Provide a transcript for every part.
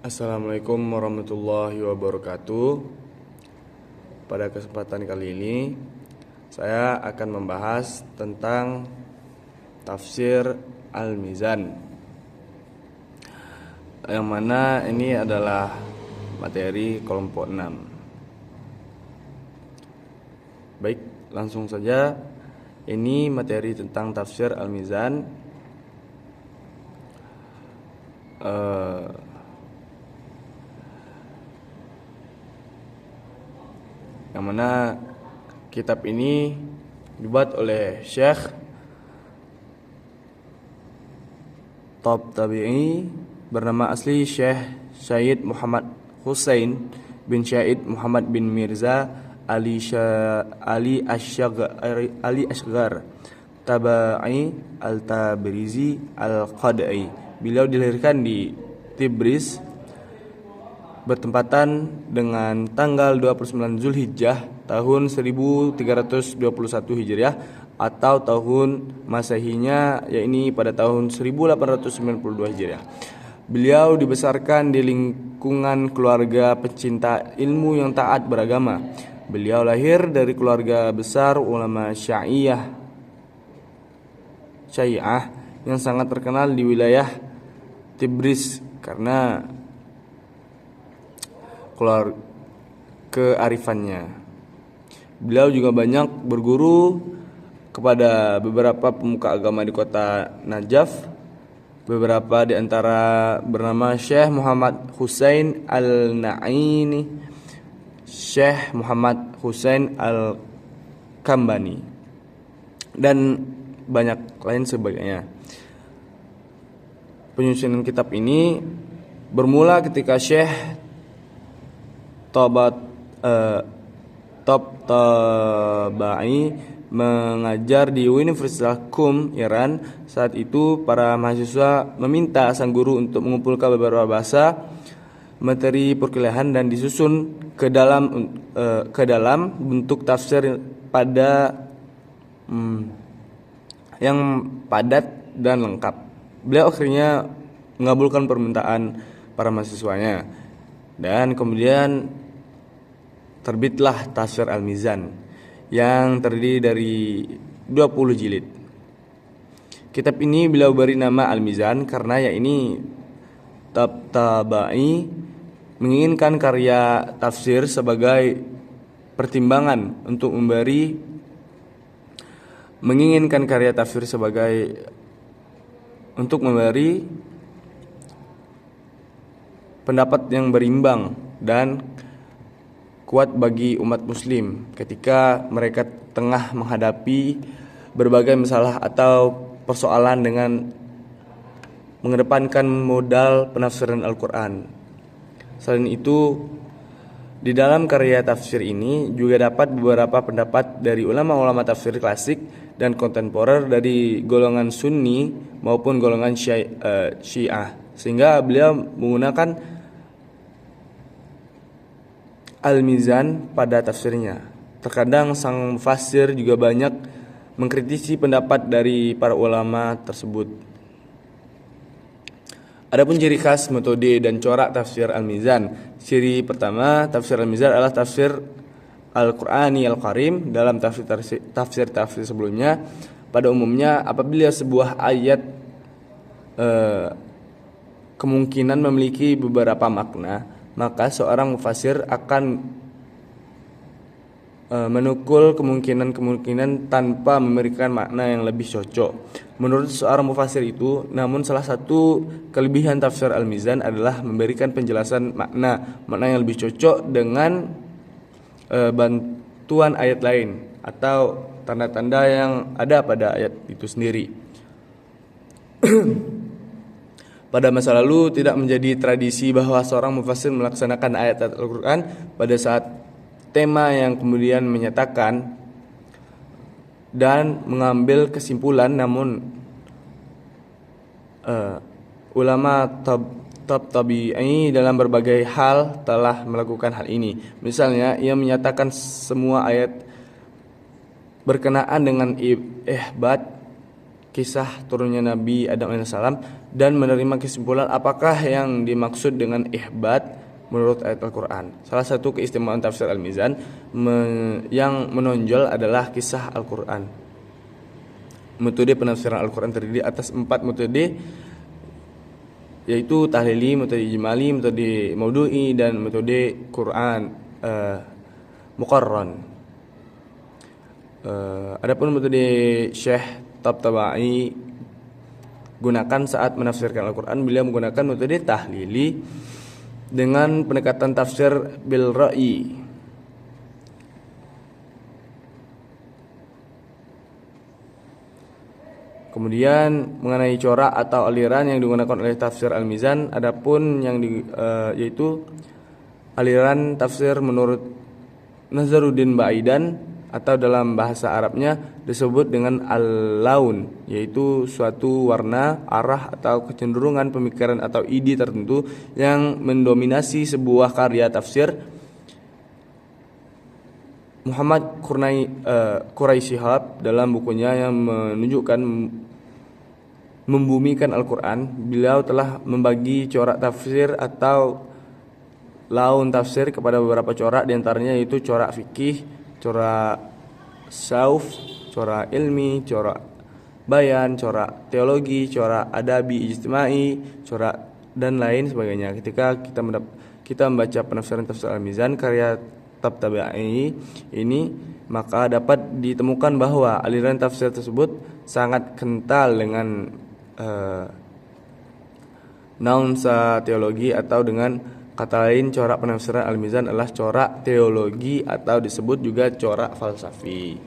Assalamualaikum warahmatullahi wabarakatuh. Pada kesempatan kali ini saya akan membahas tentang tafsir Al-Mizan, yang mana ini adalah materi kelompok 6. Baik, langsung saja. Ini materi tentang tafsir Al-Mizan. Yang mana kitab ini dibuat oleh Syekh Tabi'i, bernama asli Syekh Syed Muhammad Husain bin Syed Muhammad bin Mirza Ali Asghar Tabai Al-Tabrizi Al-Qadai. Beliau dilahirkan di Tibris bertempatan dengan tanggal 29 Zulhijjah tahun 1321 Hijriah atau tahun Masehinya, yakni pada tahun 1892 Hijriah. Beliau dibesarkan di lingkungan keluarga pecinta ilmu yang taat beragama. Beliau lahir dari keluarga besar ulama Syiah yang sangat terkenal di wilayah Tibris karena kearifannya. Beliau juga banyak berguru kepada beberapa pemuka agama di kota Najaf. Beberapa di antara bernama Syekh Muhammad Husain Al-Na'ini, Syekh Muhammad Husain Al-Kambani, dan banyak lain sebagainya. Penyusunan kitab ini bermula ketika Syekh Tabai mengajar di Universitas Qum, Iran. Saat itu para mahasiswa meminta sang guru untuk mengumpulkan beberapa bahasa materi perkuliahan dan disusun ke dalam bentuk tafsir yang padat dan lengkap. Beliau akhirnya mengabulkan permintaan para mahasiswanya, dan kemudian terbitlah tafsir Al-Mizan yang terdiri dari 20 jilid. Kitab ini beliau beri nama Al-Mizan karena Tabai menginginkan karya tafsir sebagai pertimbangan untuk memberi pendapat yang berimbang dan kuat bagi umat muslim ketika mereka tengah menghadapi berbagai masalah atau persoalan dengan mengedepankan modal penafsiran Al-Quran. Selain itu, di dalam karya tafsir ini juga dapat beberapa pendapat dari ulama-ulama tafsir klasik dan kontemporer dari golongan Sunni maupun golongan Syiah, sehingga beliau menggunakan Al-Mizan pada tafsirnya. Terkadang sang mufassir juga banyak mengkritisi pendapat dari para ulama tersebut. Adapun ciri khas, metode, dan corak tafsir Al-Mizan. Ciri pertama, tafsir Al-Mizan adalah tafsir Al-Qur'ani Al-Karim. Dalam tafsir sebelumnya, pada umumnya apabila sebuah ayat kemungkinan memiliki beberapa makna, maka seorang mufassir akan menukul kemungkinan tanpa memberikan makna yang lebih cocok menurut seorang mufassir itu. Namun salah satu kelebihan tafsir Al-Mizan adalah memberikan penjelasan makna yang lebih cocok dengan bantuan ayat lain atau tanda-tanda yang ada pada ayat itu sendiri. Pada masa lalu tidak menjadi tradisi bahwa seorang mufassir melaksanakan ayat Al-Quran pada saat tema yang kemudian menyatakan dan mengambil kesimpulan. Namun ulama Tabi'i dalam berbagai hal telah melakukan hal ini. Misalnya, ia menyatakan semua ayat berkenaan dengan ihbat kisah turunnya Nabi Adam alaihissalam dan menerima kesimpulan apakah yang dimaksud dengan ihbat menurut ayat Al-Quran. Salah satu keistimewaan tafsir Al-Mizan yang menonjol adalah kisah Al-Quran. Metode penafsiran Al-Quran terdiri atas 4 metode, yaitu tahlili, metode ijmali, metode maudu'i, dan metode Quran muqarran. Adapun metode Syekh Tabatabai gunakan saat menafsirkan Al-Quran, beliau menggunakan metode tahlili dengan pendekatan tafsir bil ra'i. Kemudian mengenai corak atau aliran yang digunakan oleh tafsir Al-Mizan, adapun yang yaitu aliran tafsir menurut Nazaruddin Baidan, atau dalam bahasa Arabnya disebut dengan al-laun, yaitu suatu warna, arah, atau kecenderungan pemikiran atau ide tertentu yang mendominasi sebuah karya tafsir. Muhammad Quraisy Shihab dalam bukunya yang menunjukkan membumikan Al-Quran, beliau telah membagi corak tafsir atau laun tafsir kepada beberapa corak, diantaranya yaitu corak fikih, corak sauf, corak ilmi, corak bayan, corak teologi, corak adabi ijtimai, corak dan lain sebagainya. Ketika kita membaca penafsiran tafsir Al-Mizan karya Tabatabai ini, maka dapat ditemukan bahwa aliran tafsir tersebut sangat kental dengan nuansa teologi, atau dengan kata lain, corak penafsiran Al-Mizan adalah corak teologi atau disebut juga corak falsafi.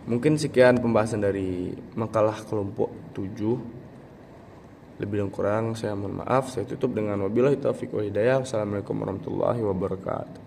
Mungkin sekian pembahasan dari makalah kelompok 7. Lebih dan kurang saya mohon maaf. Saya tutup dengan wabillahi taufiq wal hidayah. Wassalamualaikum warahmatullahi wabarakatuh.